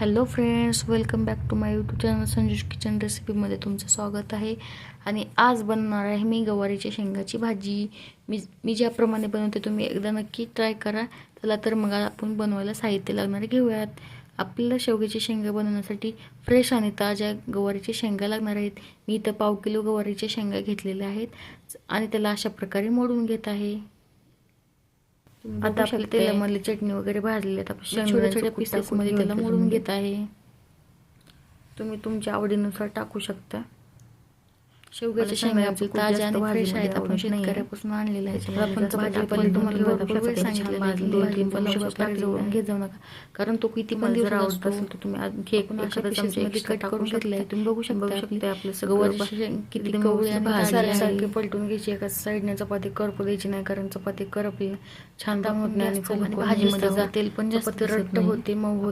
Hello friends, welcome back to my YouTube channel Sanjush kitchen रेसिपीमध्ये तुमचं स्वागत आहे. आणि आज बनवणार आहे मी गवारीच्या शेंगाची भाजी. मी ज्याप्रमाणे बनवते तुम्ही एकदा नक्की ट्राय करा. चला तर मग आपण बनवायला साहित्य लागणारे घेऊयात. आपल्याला शेवग्याची शेंगा बनवण्यासाठी फ्रेश आणि ताज्या गवारीच्या शेंगा लागणार आहेत. मी इथं 1/2 किलो गवारीच्या शेंगा घेतलेल्या आहेत आणि त्याला अशा प्रकारे मोडून घेत आहे. आता आपल्या तेलामध्ये चटणी वगैरे भाजलेली आहेत. आपण छोट्या छोट्या पीसेसमध्ये त्याला मोडून घेत आहे. तुम्ही तुमच्या आवडीनुसार टाकू शकता. शेवग्याच्या शेंगा आपल्या ताज्या आणि फ्रेश आहेत. आपण शेतकऱ्यापासून आणलेल्या आहेत. आपण भाजी पहिले तुम्हाला भरपूर वेळ सांगितलेलं आहे की 2-3 पलक जवळून घेत जाऊ नका, कारण तो किती पण दिवस आवडत असेल तर तुम्ही आणखी एखाद्या पीसेसमध्ये कट करून घेतलाय. तुम्ही बघू शकता आपले गवारीचे किती कवळे आणि सारखे पलटून घ्यायची. एका साईडने चपाती करपू द्यायची नाही, कारण चपाती करपली छान होत नाही आणि भाजीमध्ये जातील पण जास्त रट्ट होते, मऊ होते.